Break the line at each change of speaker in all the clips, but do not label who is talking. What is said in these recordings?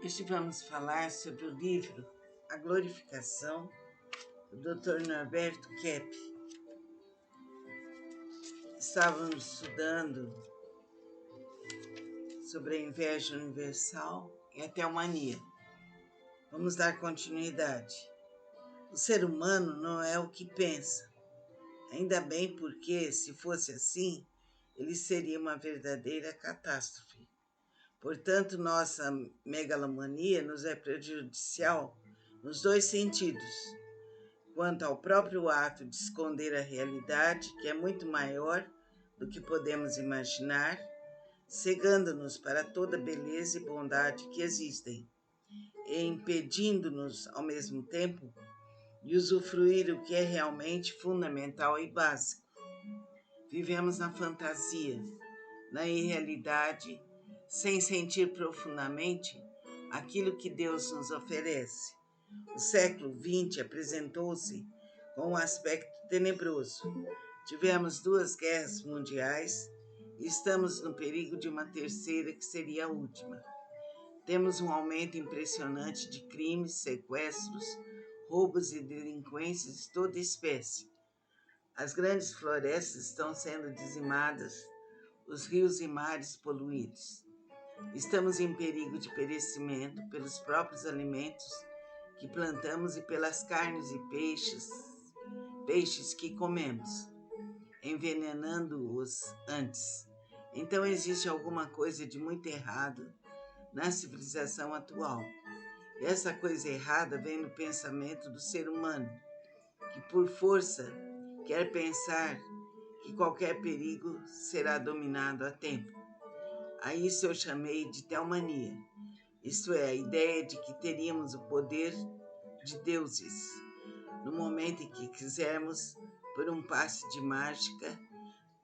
Hoje vamos falar sobre o livro A Glorificação, do Dr. Norberto Kepp. Estávamos estudando sobre a inveja universal e a teomania. Vamos dar continuidade. O ser humano não é o que pensa. Ainda bem porque, se fosse assim, ele seria uma verdadeira catástrofe. Portanto, nossa megalomania nos é prejudicial nos dois sentidos. Quanto ao próprio ato de esconder a realidade, que é muito maior do que podemos imaginar, cegando-nos para toda beleza e bondade que existem, e impedindo-nos, ao mesmo tempo, de usufruir o que é realmente fundamental e básico. Vivemos na fantasia, na irrealidade, sem sentir profundamente aquilo que Deus nos oferece. O século XX apresentou-se com um aspecto tenebroso. Tivemos 2 guerras mundiais e estamos no perigo de uma terceira, que seria a última. Temos um aumento impressionante de crimes, sequestros, roubos e delinquências de toda espécie. As grandes florestas estão sendo dizimadas, os rios e mares poluídos. Estamos em perigo de perecimento pelos próprios alimentos que plantamos e pelas carnes e peixes que comemos, envenenando-os antes. Então existe alguma coisa de muito errado na civilização atual. E essa coisa errada vem no pensamento do ser humano, que por força quer pensar que qualquer perigo será dominado a tempo. A isso eu chamei de teomania, isto é, a ideia de que teríamos o poder de deuses. No momento em que quisermos, por um passe de mágica,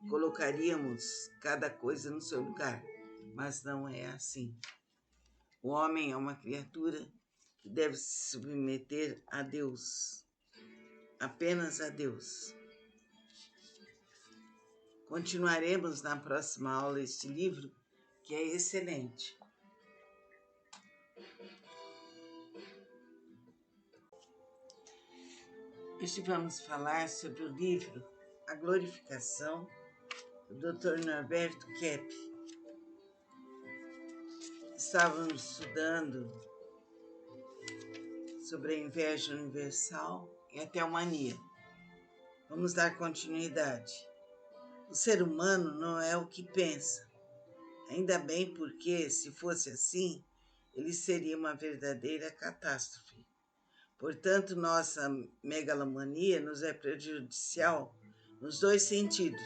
colocaríamos cada coisa no seu lugar, mas não é assim. O homem é uma criatura que deve se submeter a Deus, apenas a Deus. Continuaremos na próxima aula este livro, que é excelente. Hoje vamos falar sobre o livro A Glorificação, do Dr. Norberto Kepp. Estávamos estudando sobre a inveja universal e a teomania. Vamos dar continuidade. O ser humano não é o que pensa. Ainda bem porque, se fosse assim, ele seria uma verdadeira catástrofe. Portanto, nossa megalomania nos é prejudicial nos dois sentidos.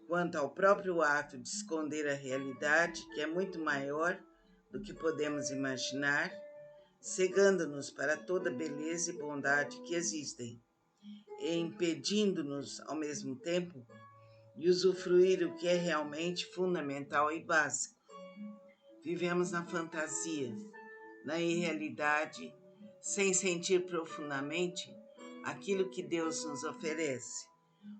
Quanto ao próprio ato de esconder a realidade, que é muito maior do que podemos imaginar, cegando-nos para toda beleza e bondade que existem, e impedindo-nos, ao mesmo tempo, de usufruir o que é realmente fundamental e básico. Vivemos na fantasia, na irrealidade, sem sentir profundamente aquilo que Deus nos oferece.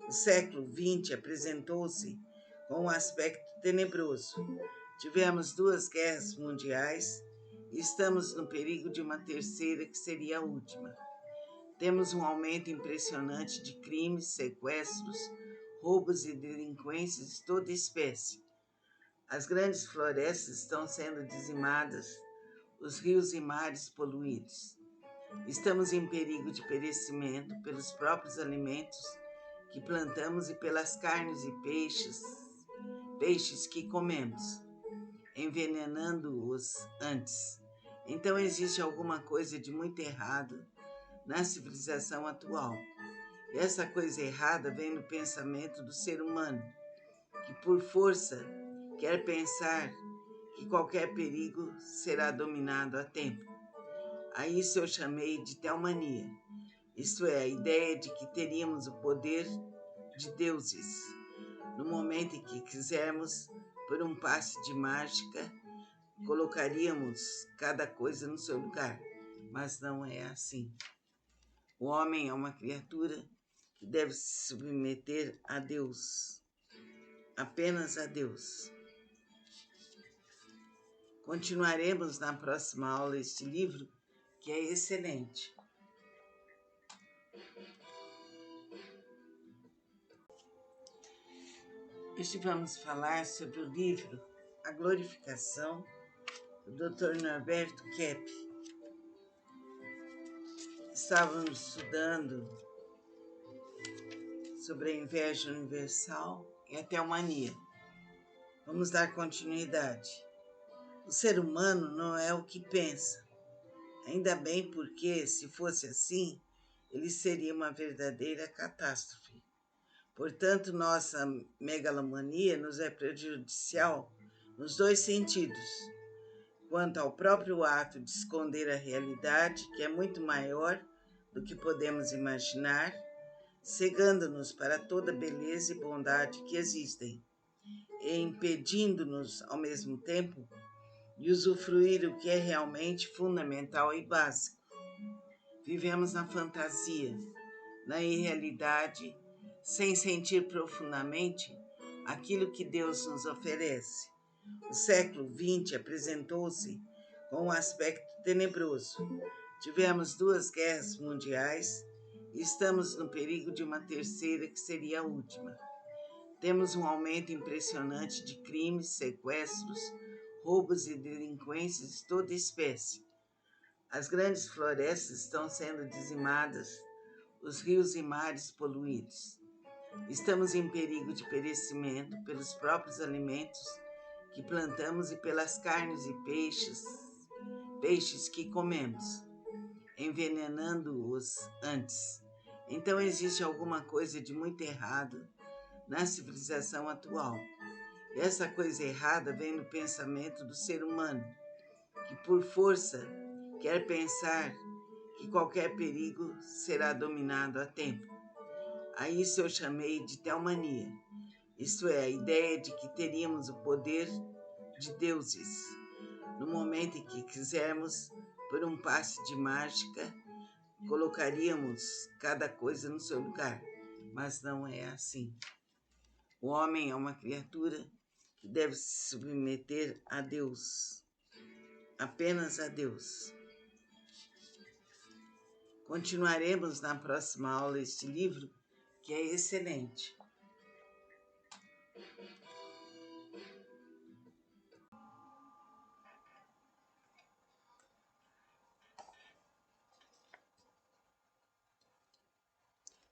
O século XX apresentou-se com um aspecto tenebroso. Tivemos 2 guerras mundiais e estamos no perigo de uma terceira, que seria a última. Temos um aumento impressionante de crimes, sequestros, roubos e delinquências de toda espécie. As grandes florestas estão sendo dizimadas, os rios e mares poluídos. Estamos em perigo de perecimento pelos próprios alimentos que plantamos e pelas carnes e peixes que comemos, envenenando-os antes. Então existe alguma coisa de muito errado na civilização atual. E essa coisa errada vem no pensamento do ser humano, que por força quer pensar que qualquer perigo será dominado a tempo. A isso eu chamei de teomania, isto é, a ideia de que teríamos o poder de deuses. No momento em que quisermos, por um passe de mágica, colocaríamos cada coisa no seu lugar, mas não é assim. O homem é uma criatura que deve se submeter a Deus, apenas a Deus. Continuaremos na próxima aula este livro, que é excelente. Hoje vamos falar sobre o livro A Glorificação, do Dr. Norberto Kepp. Estávamos estudando sobre a inveja universal e a teomania. Vamos dar continuidade. O ser humano não é o que pensa. Ainda bem porque, se fosse assim, ele seria uma verdadeira catástrofe. Portanto, nossa megalomania nos é prejudicial nos dois sentidos. Quanto ao próprio ato de esconder a realidade, que é muito maior do que podemos imaginar, cegando-nos para toda a beleza e bondade que existem, e impedindo-nos, ao mesmo tempo, de usufruir o que é realmente fundamental e básico. Vivemos na fantasia, na irrealidade, sem sentir profundamente aquilo que Deus nos oferece. O século XX apresentou-se com um aspecto tenebroso. Tivemos 2 guerras mundiais e estamos no perigo de uma terceira, que seria a última. Temos um aumento impressionante de crimes, sequestros, roubos e delinquências de toda espécie. As grandes florestas estão sendo dizimadas, os rios e mares poluídos. Estamos em perigo de perecimento pelos próprios alimentos que plantamos e pelas carnes e peixes que comemos, envenenando-os antes. Então existe alguma coisa de muito errado na civilização atual. E essa coisa errada vem no pensamento do ser humano, que por força quer pensar que qualquer perigo será dominado a tempo. A isso eu chamei de teomania, isto é, a ideia de que teríamos o poder de deuses. No momento em que quisermos, por um passe de mágica, colocaríamos cada coisa no seu lugar, mas não é assim. O homem é uma criatura que deve se submeter a Deus, apenas a Deus. Continuaremos na próxima aula este livro, que é excelente.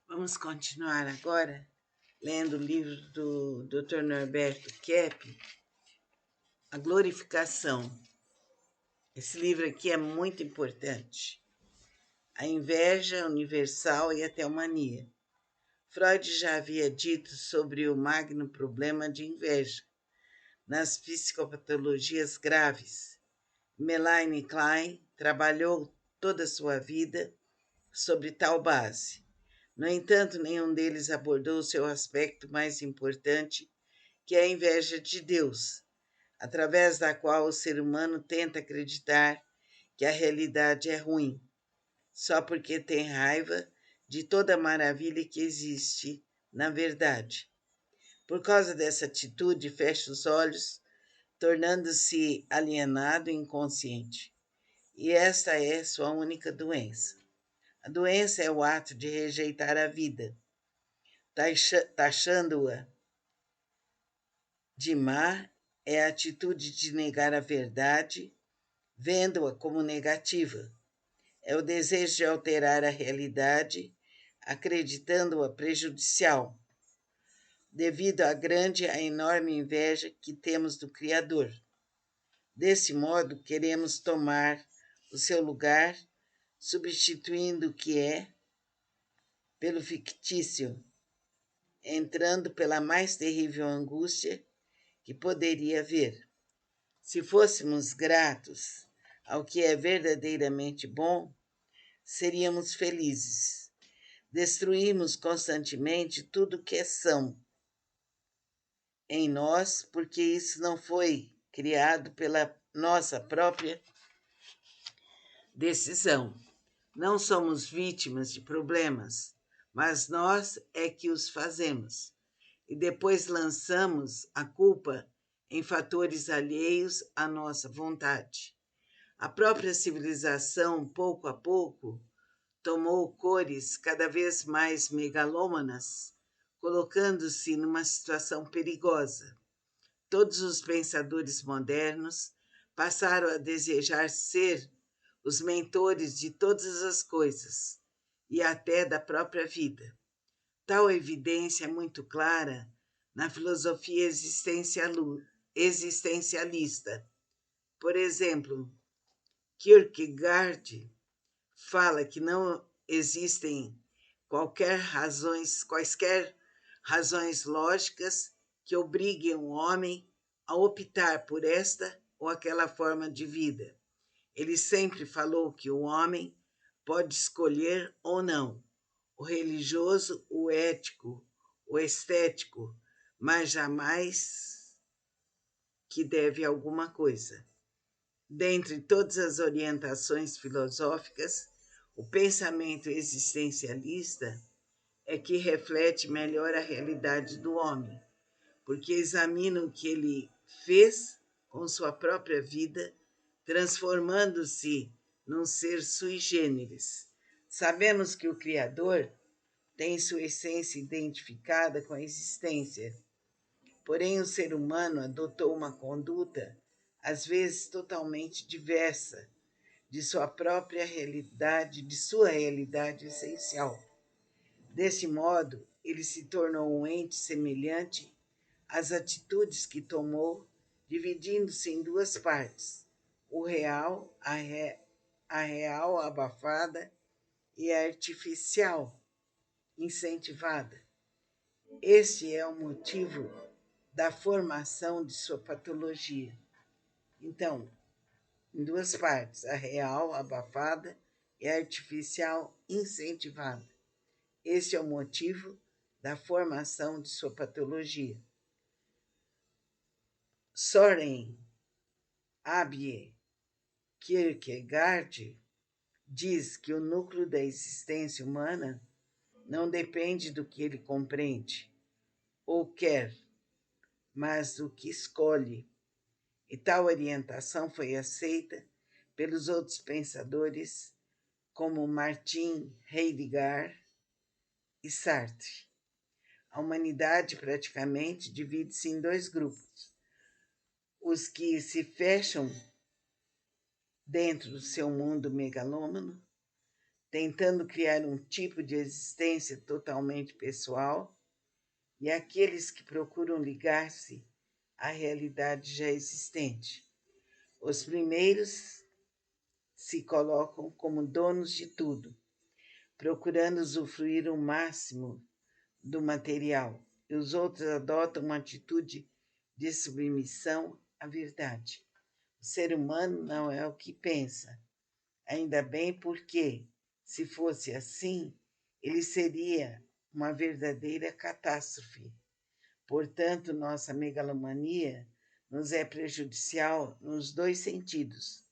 Vamos continuar agora lendo o livro do Dr. Norberto Kepp, A Glorificação. Esse livro aqui é muito importante. A inveja universal e a teomania. Freud já havia dito sobre o magno problema de inveja nas psicopatologias graves. Melanie Klein trabalhou toda a sua vida sobre tal base. No entanto, nenhum deles abordou o seu aspecto mais importante, que é a inveja de Deus, através da qual o ser humano tenta acreditar que a realidade é ruim, só porque tem raiva de toda a maravilha que existe na verdade. Por causa dessa atitude, fecha os olhos, tornando-se alienado e inconsciente. E esta é sua única doença. A doença é o ato de rejeitar a vida, taxando-a de má é a atitude de negar a verdade, vendo-a como negativa. É o desejo de alterar a realidade, acreditando-a prejudicial, devido à enorme inveja que temos do Criador. Desse modo, queremos tomar o seu lugar, substituindo o que é pelo fictício, entrando pela mais terrível angústia que poderia haver. Se fôssemos gratos ao que é verdadeiramente bom, seríamos felizes. Destruímos constantemente tudo que é são em nós, porque isso não foi criado pela nossa própria decisão. Não somos vítimas de problemas, mas nós é que os fazemos. E depois lançamos a culpa em fatores alheios à nossa vontade. A própria civilização, pouco a pouco, tomou cores cada vez mais megalômanas, colocando-se numa situação perigosa. Todos os pensadores modernos passaram a desejar ser os mentores de todas as coisas e até da própria vida. Tal evidência é muito clara na filosofia existencialista. Por exemplo, Kierkegaard fala que não existem quaisquer razões lógicas que obriguem o homem a optar por esta ou aquela forma de vida. Ele sempre falou que o homem pode escolher ou não o religioso, o ético, o estético, mas jamais que deve alguma coisa. Dentre todas as orientações filosóficas, o pensamento existencialista é que reflete melhor a realidade do homem, porque examina o que ele fez com sua própria vida, transformando-se num ser sui generis. Sabemos que o Criador tem sua essência identificada com a existência, porém o ser humano adotou uma conduta, às vezes totalmente diversa, de sua própria realidade, de sua realidade essencial. Desse modo, ele se tornou um ente semelhante às atitudes que tomou, dividindo-se em duas partes: o real, a real abafada e a artificial incentivada. Este é o motivo da formação de sua patologia. Então, em duas partes, a real abafada e a artificial incentivada. Este é o motivo da formação de sua patologia. Soren Abie Kierkegaard diz que o núcleo da existência humana não depende do que ele compreende ou quer, mas do que escolhe. E tal orientação foi aceita pelos outros pensadores como Martin Heidegger e Sartre. A humanidade praticamente divide-se em dois grupos: os que se fecham dentro do seu mundo megalômano, tentando criar um tipo de existência totalmente pessoal, e aqueles que procuram ligar-se à realidade já existente. Os primeiros se colocam como donos de tudo, procurando usufruir o máximo do material, e os outros adotam uma atitude de submissão à verdade. O ser humano não é o que pensa, ainda bem porque, se fosse assim, ele seria uma verdadeira catástrofe. Portanto, nossa megalomania nos é prejudicial nos dois sentidos: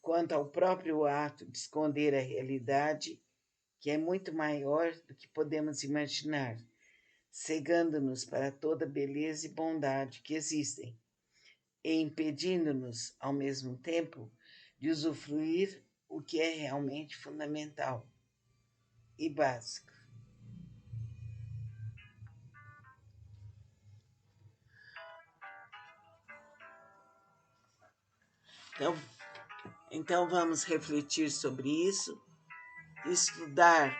quanto ao próprio ato de esconder a realidade, que é muito maior do que podemos imaginar, cegando-nos para toda beleza e bondade que existem, e impedindo-nos, ao mesmo tempo, de usufruir o que é realmente fundamental e básico. Então vamos refletir sobre isso, estudar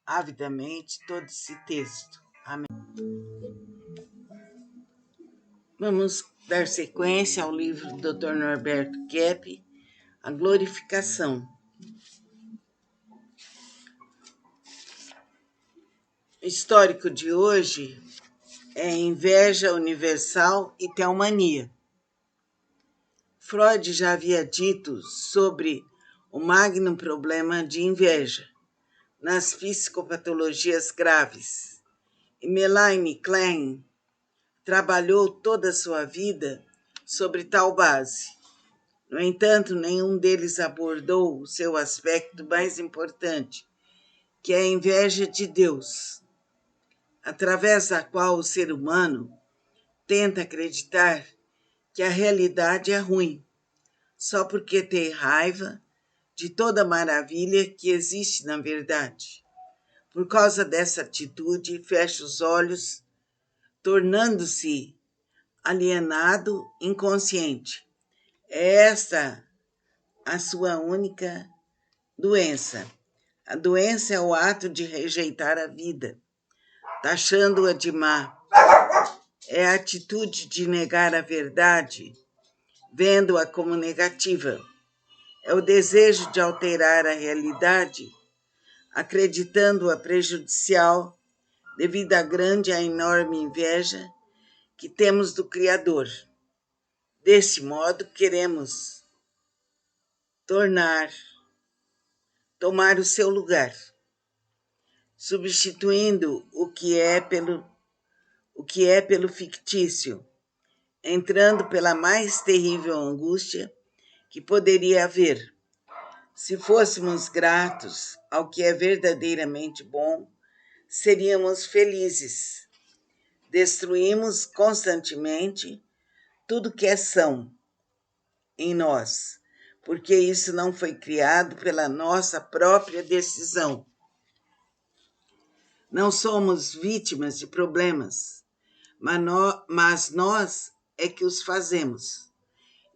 avidamente todo esse texto. Amém. Vamos dar sequência ao livro do Dr. Norberto Kepp, A Glorificação. O histórico de hoje é Inveja Universal e Teomania. Freud já havia dito sobre o magno problema de inveja nas psicopatologias graves, e Melanie Klein trabalhou toda a sua vida sobre tal base. No entanto, nenhum deles abordou o seu aspecto mais importante, que é a inveja de Deus, através da qual o ser humano tenta acreditar que a realidade é ruim, só porque tem raiva de toda a maravilha que existe na verdade. Por causa dessa atitude, fecha os olhos, tornando-se alienado, inconsciente. É esta a sua única doença. A doença é o ato de rejeitar a vida, taxando-a de má. É a atitude de negar a verdade, vendo-a como negativa. É o desejo de alterar a realidade, acreditando-a prejudicial devido à grande e enorme inveja que temos do Criador. Desse modo, queremos tomar o seu lugar, substituindo o que é pelo fictício, entrando pela mais terrível angústia que poderia haver. Se fôssemos gratos ao que é verdadeiramente bom, seríamos felizes. Destruímos constantemente tudo que é são em nós, porque isso não foi criado pela nossa própria decisão. Não somos vítimas de problemas, mas nós é que os fazemos.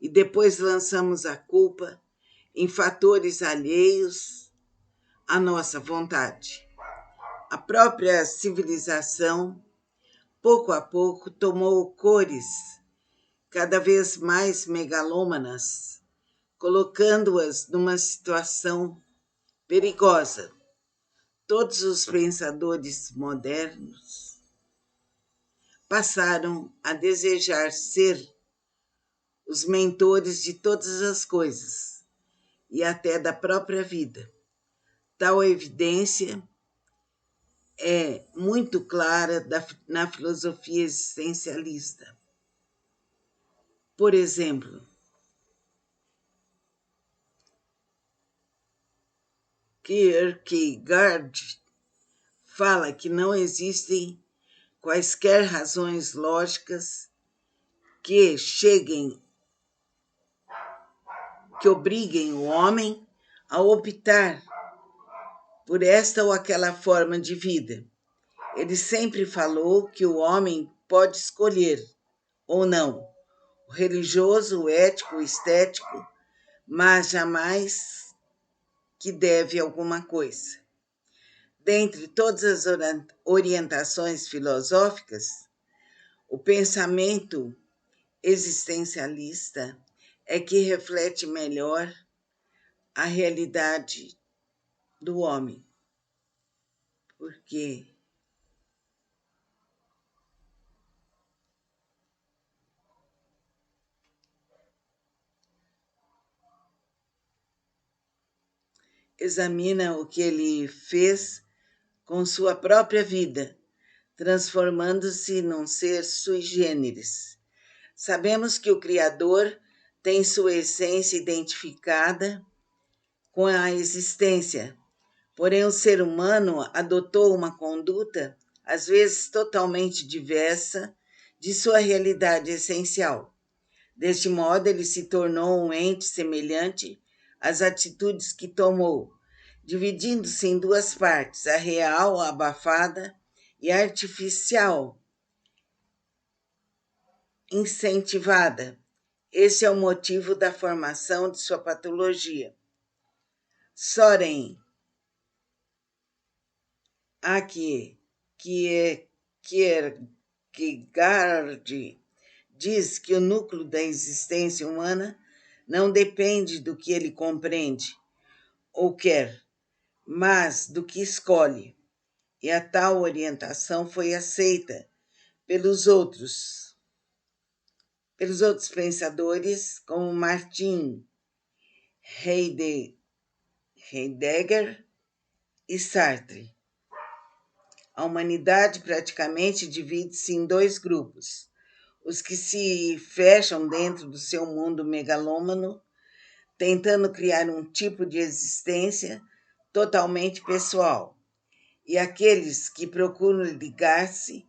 E depois lançamos a culpa em fatores alheios à nossa vontade. A própria civilização, pouco a pouco, tomou cores cada vez mais megalômanas, colocando-as numa situação perigosa. Todos os pensadores modernos passaram a desejar ser os mentores de todas as coisas e até da própria vida. Tal evidência é muito clara na filosofia existencialista. Por exemplo, Kierkegaard fala que não existem quaisquer razões lógicas que obriguem o homem a optar por esta ou aquela forma de vida. Ele sempre falou que o homem pode escolher, ou não, o religioso, o ético, o estético, mas jamais que deve alguma coisa. Dentre todas as orientações filosóficas, o pensamento existencialista é que reflete melhor a realidade do homem. Porque examina o que ele fez com sua própria vida, transformando-se num ser sui generis. Sabemos que o Criador tem sua essência identificada com a existência, porém o ser humano adotou uma conduta, às vezes totalmente diversa, de sua realidade essencial. Deste modo, ele se tornou um ente semelhante às atitudes que tomou, dividindo-se em duas partes, a real, a abafada, e a artificial, incentivada. Esse é o motivo da formação de sua patologia. Soren Kierkegaard diz que o núcleo da existência humana não depende do que ele compreende ou quer, mas do que escolhe. E a tal orientação foi aceita pelos outros pensadores, como Martin Heidegger e Sartre. A humanidade praticamente divide-se em dois grupos: os que se fecham dentro do seu mundo megalômano, tentando criar um tipo de existência totalmente pessoal, e aqueles que procuram ligar-se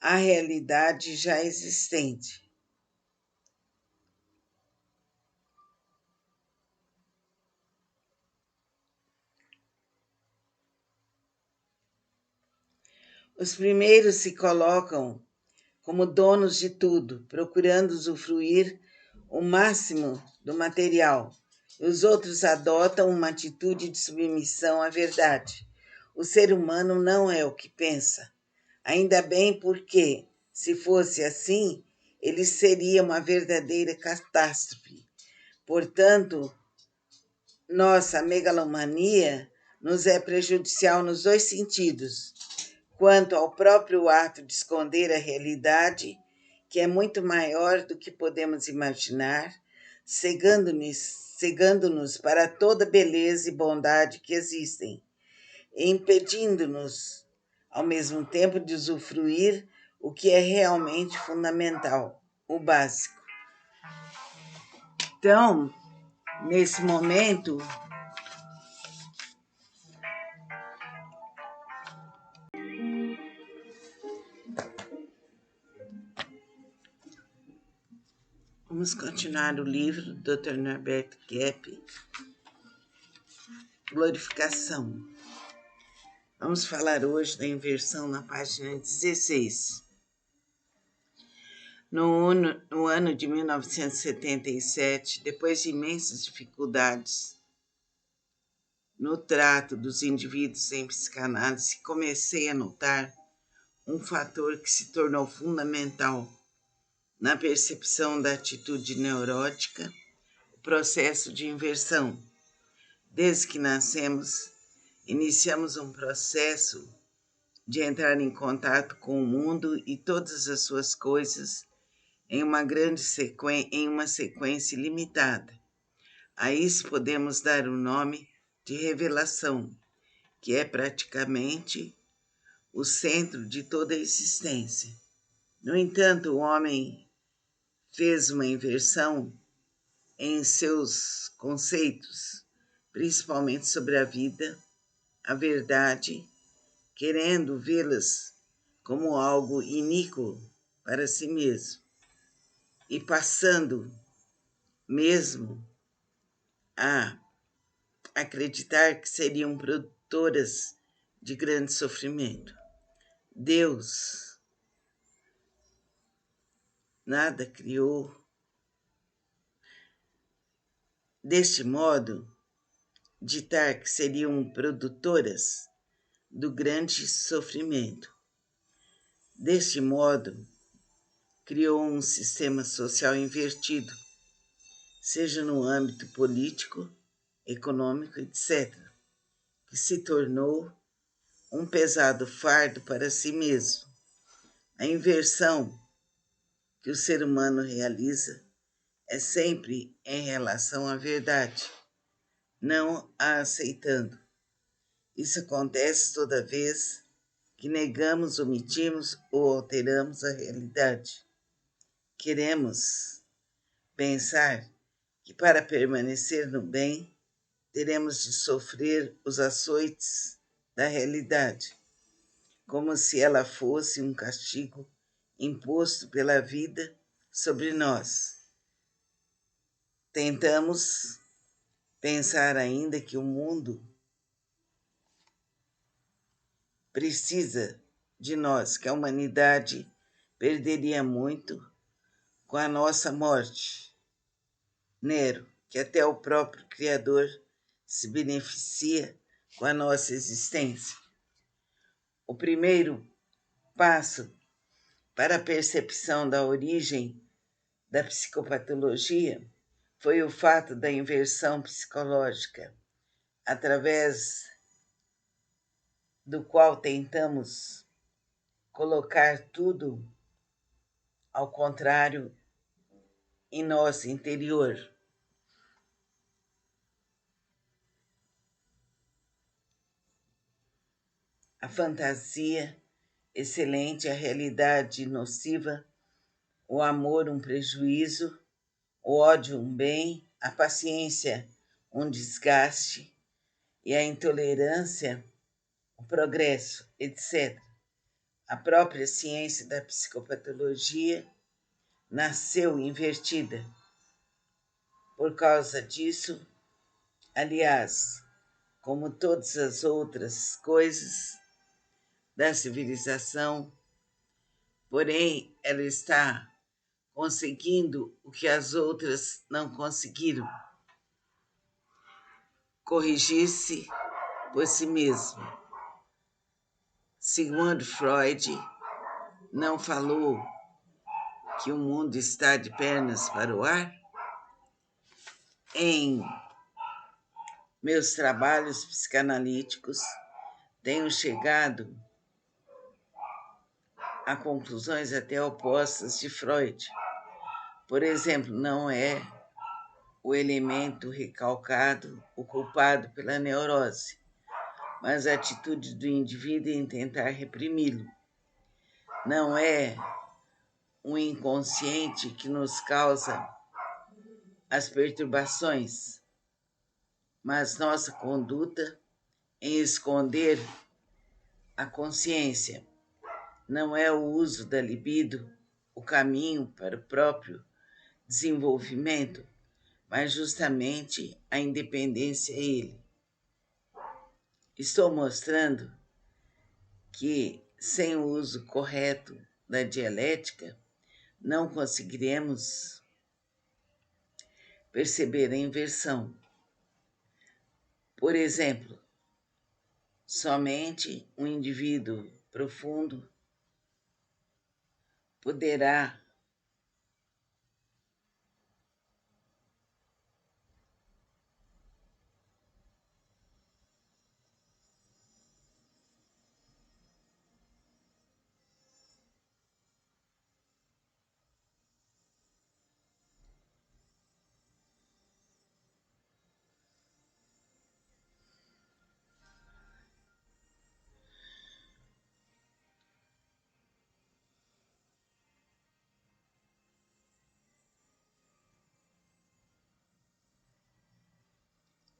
à realidade já existente. Os primeiros se colocam como donos de tudo, procurando usufruir o máximo do material. Os outros adotam uma atitude de submissão à verdade. O ser humano não é o que pensa. Ainda bem porque, se fosse assim, ele seria uma verdadeira catástrofe. Portanto, nossa megalomania nos é prejudicial nos dois sentidos. Quanto ao próprio ato de esconder a realidade, que é muito maior do que podemos imaginar, cegando-nos para toda beleza e bondade que existem, e impedindo-nos, ao mesmo tempo, de usufruir o que é realmente fundamental, o básico. Então, nesse momento, vamos continuar o livro do Dr. Norbert Gepp, Glorificação. Vamos falar hoje da inversão na página 16. No ano de 1977, depois de imensas dificuldades no trato dos indivíduos em psicanálise, comecei a notar um fator que se tornou fundamental na percepção da atitude neurótica, o processo de inversão. Desde que nascemos, iniciamos um processo de entrar em contato com o mundo e todas as suas coisas em uma sequência limitada. A isso podemos dar o nome de revelação, que é praticamente o centro de toda a existência. No entanto, o homem fez uma inversão em seus conceitos, principalmente sobre a vida, a verdade, querendo vê-las como algo iníquo para si mesmo e passando mesmo a acreditar que seriam produtoras de grande sofrimento. Deus nada criou deste modo, ditar que seriam produtoras do grande sofrimento. Deste modo, criou um sistema social invertido, seja no âmbito político, econômico, etc., que se tornou um pesado fardo para si mesmo. A inversão que o ser humano realiza é sempre em relação à verdade, não a aceitando. Isso acontece toda vez que negamos, omitimos ou alteramos a realidade. Queremos pensar que para permanecer no bem, teremos de sofrer os açoites da realidade, como se ela fosse um castigo imposto pela vida sobre nós. Tentamos pensar ainda que o mundo precisa de nós, que a humanidade perderia muito com a nossa morte. Nero, que até o próprio Criador se beneficia com a nossa existência. O primeiro passo para a percepção da origem da psicopatologia foi o fato da inversão psicológica, através do qual tentamos colocar tudo ao contrário em nosso interior. A fantasia excelente, a realidade nociva, o amor um prejuízo, o ódio um bem, a paciência um desgaste e a intolerância o progresso, etc. A própria ciência da psicopatologia nasceu invertida. Por causa disso, aliás, como todas as outras coisas da civilização, porém ela está conseguindo o que as outras não conseguiram: corrigir-se por si mesma. Sigmund Freud não falou que o mundo está de pernas para o ar? Em meus trabalhos psicanalíticos, tenho chegado a conclusões até opostas de Freud. Por exemplo, não é o elemento recalcado o culpado pela neurose, mas a atitude do indivíduo em tentar reprimi-lo. Não é um inconsciente que nos causa as perturbações, mas nossa conduta em esconder a consciência. Não é o uso da libido o caminho para o próprio desenvolvimento, mas justamente a independência é ele. Estou mostrando que, sem o uso correto da dialética, não conseguiremos perceber a inversão. Por exemplo, somente um indivíduo profundo poderá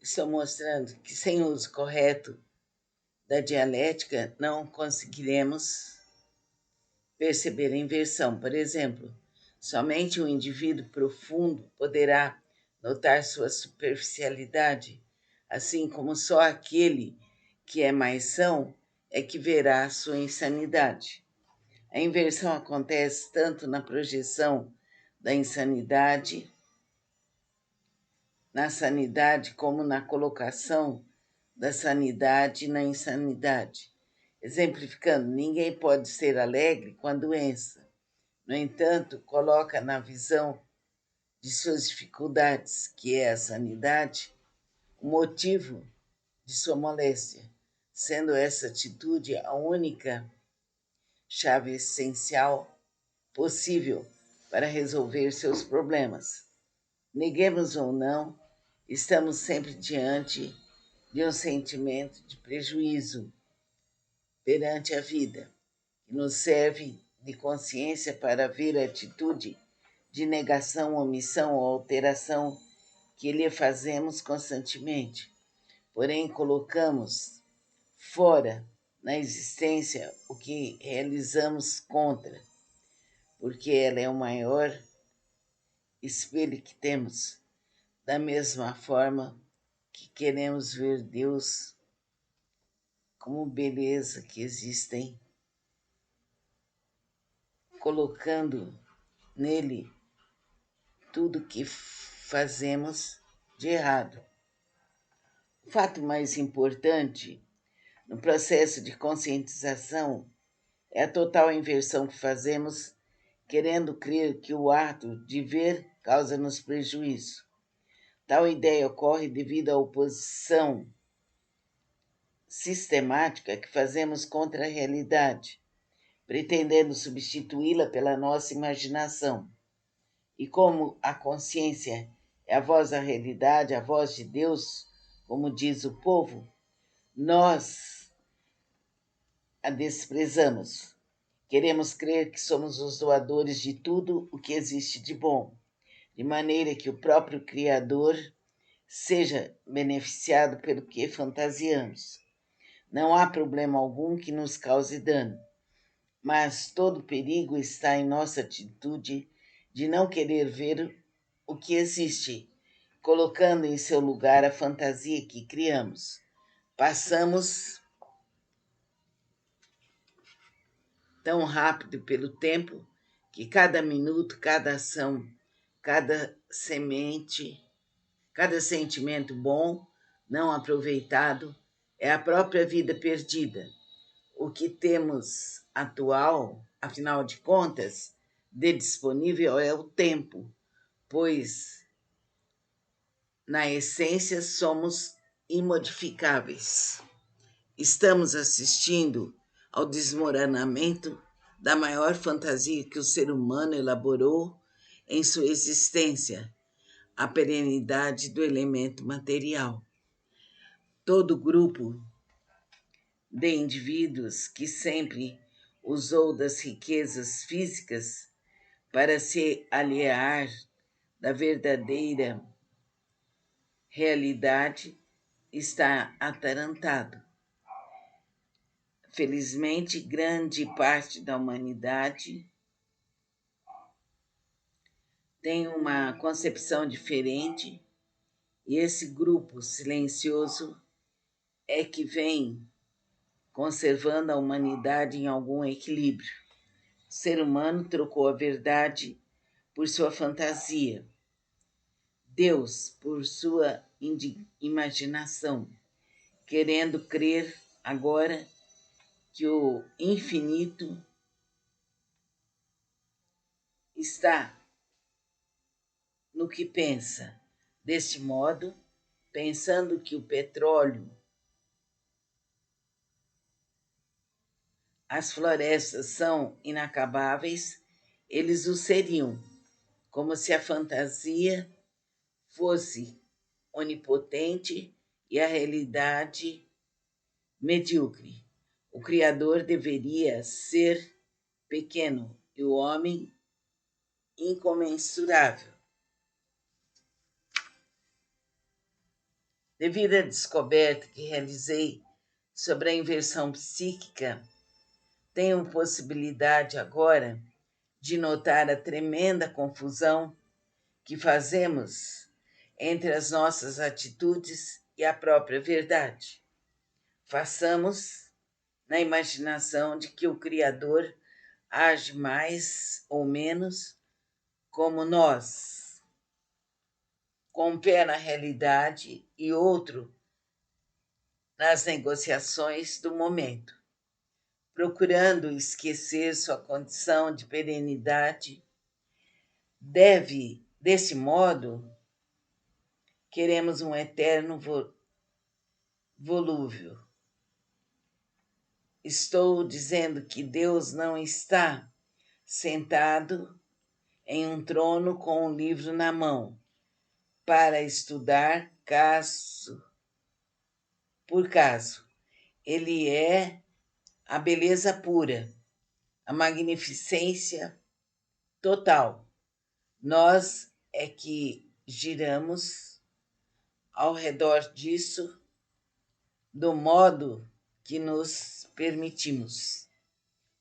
Estou mostrando que, sem o uso correto da dialética, não conseguiremos perceber a inversão. Por exemplo, somente um indivíduo profundo poderá notar sua superficialidade, assim como só aquele que é mais são é que verá sua insanidade. A inversão acontece tanto na projeção da insanidade, na sanidade, como na colocação da sanidade na insanidade. Exemplificando, ninguém pode ser alegre com a doença. No entanto, coloca na visão de suas dificuldades, que é a sanidade, o motivo de sua moléstia, sendo essa atitude a única chave essencial possível para resolver seus problemas. Neguemos ou não, estamos sempre diante de um sentimento de prejuízo perante a vida, que nos serve de consciência para ver a atitude de negação, omissão ou alteração que lhe fazemos constantemente. Porém, colocamos fora na existência o que realizamos contra, porque ela é o maior espelho que temos, da mesma forma que queremos ver Deus como beleza que existem, colocando nele tudo que fazemos de errado. O fato mais importante no processo de conscientização é a total inversão que fazemos, querendo crer que o ato de ver causa-nos prejuízo. Tal ideia ocorre devido à oposição sistemática que fazemos contra a realidade, pretendendo substituí-la pela nossa imaginação. E como a consciência é a voz da realidade, a voz de Deus, como diz o povo, nós a desprezamos. Queremos crer que somos os doadores de tudo o que existe de bom, de maneira que o próprio Criador seja beneficiado pelo que fantasiamos. Não há problema algum que nos cause dano. mas todo perigo está em nossa atitude de não querer ver o que existe, colocando em seu lugar a fantasia que criamos. Passamos tão rápido pelo tempo que cada minuto, cada ação, cada semente, cada sentimento bom, não aproveitado, é a própria vida perdida. O que temos atual, afinal de contas, de disponível é o tempo, pois, na essência, somos imodificáveis. Estamos assistindo ao desmoronamento da maior fantasia que o ser humano elaborou em sua existência, a perenidade do elemento material. Todo grupo de indivíduos que sempre usou das riquezas físicas para se aliear da verdadeira realidade está atarantado. Felizmente, grande parte da humanidade tem uma concepção diferente e esse grupo silencioso é que vem conservando a humanidade em algum equilíbrio. O ser humano trocou a verdade por sua fantasia, Deus por sua imaginação, querendo crer agora que o infinito está no que pensa. Deste modo, pensando que o petróleo, as florestas são inacabáveis, eles o seriam, como se a fantasia fosse onipotente e a realidade medíocre. O Criador deveria ser pequeno e o homem incomensurável. Devido à descoberta que realizei sobre a inversão psíquica, tenho possibilidade agora de notar a tremenda confusão que fazemos entre as nossas atitudes e a própria verdade. Façamos na imaginação de que o Criador age mais ou menos como nós, com um pé na realidade e outro nas negociações do momento, procurando esquecer sua condição de perenidade. Desse modo, queremos um eterno volúvel. Estou dizendo que Deus não está sentado em um trono com um livro na mão para estudar caso por caso. Ele é a beleza pura, a magnificência total. Nós é que giramos ao redor disso do modo que nos permitimos.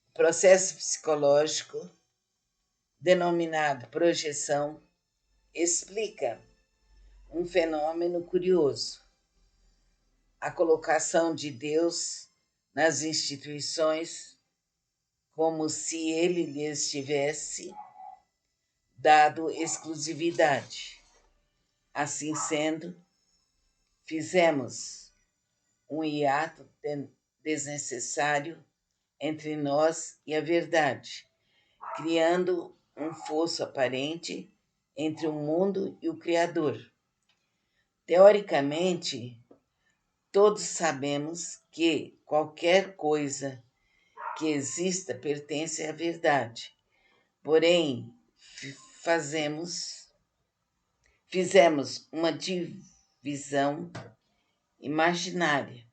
O processo psicológico, denominado projeção, explica um fenômeno curioso: a colocação de Deus nas instituições como se ele lhes tivesse dado exclusividade. Assim sendo, fizemos um hiato desnecessário entre nós e a verdade, criando um fosso aparente entre o mundo e o Criador. Teoricamente, todos sabemos que qualquer coisa que exista pertence à verdade, porém fizemos uma divisão imaginária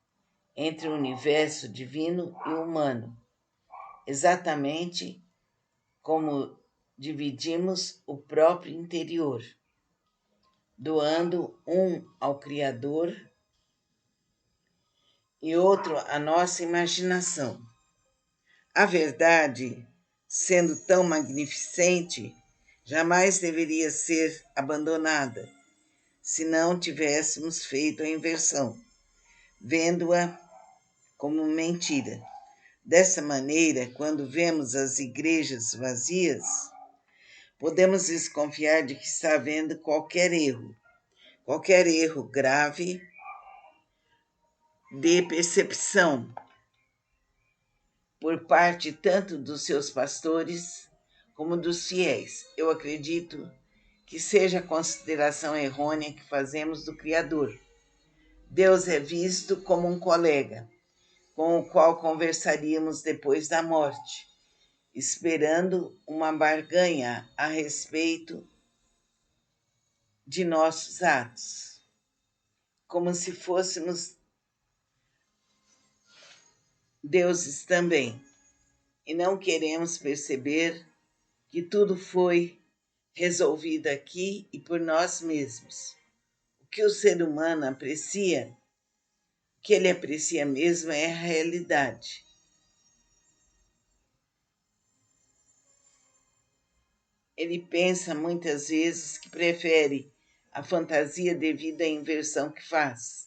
entre o universo divino e o humano, exatamente como dividimos o próprio interior, doando um ao Criador e outro à nossa imaginação. A verdade, sendo tão magnificente, jamais deveria ser abandonada, se não tivéssemos feito a inversão, vendo-a como mentira. Dessa maneira, quando vemos as igrejas vazias, podemos desconfiar de que está havendo qualquer erro grave de percepção por parte tanto dos seus pastores como dos fiéis. Eu acredito que seja a consideração errônea que fazemos do Criador. Deus é visto como um colega, com o qual conversaríamos depois da morte, esperando uma barganha a respeito de nossos atos, como se fôssemos deuses também, e não queremos perceber que tudo foi resolvido aqui e por nós mesmos. O que o ser humano aprecia, o que ele aprecia mesmo é a realidade. Ele pensa muitas vezes que prefere a fantasia devido à inversão que faz.